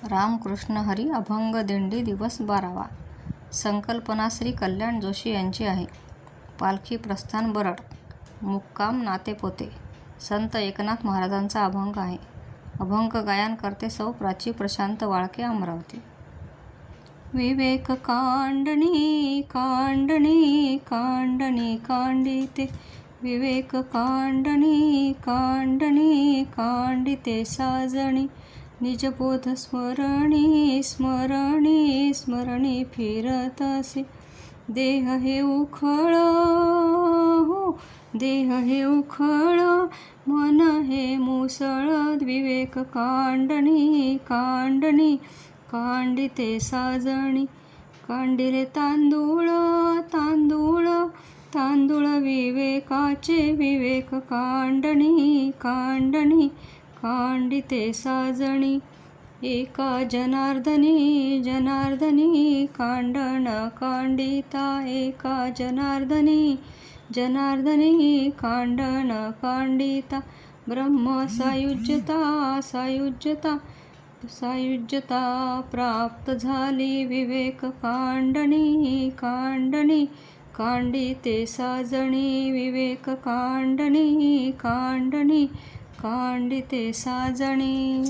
रामकृष्ण हरी अभंग दिंडी दिवस 12वा. संकल्पना श्री कल्याण जोशी यांची आहे. पालखी प्रस्थान बरड. मुक्काम नातेपोते. संत एकनाथ महाराजांचा अभंग आहे. अभंग गायन करते सौ प्राची प्रशांत वाळके अमरावती. विवेक कांडणी कांडणी कांडणी कांडिते. विवेक कांडणी कांडणी कांडिते साजणी. निजबोध स्मरणी स्मरणी स्मरणी फिरत असे. देह हे उखळ हो देह हे उखळ मन हे मुसळ. विवेक कांडणी कांडणी कांडिते साजणी. कांडिले तांदूळ तांदूळ तांदूळ विवेकाचे. विवेक कांडणी कांडणी कांडिते साजणी. एका जनार्दनी जनार्दनी कांडण कांडिता. एका जनार्दनी जनार्दनी कांडण कांडिता. ब्रह्म सायुज्यता सायुज्यता सायुज्यता प्राप्त झाली. विवेक कांडणी कांडणी कांडिते साजणी. विवेक कांडणी कांडणी कांडिते साजणी.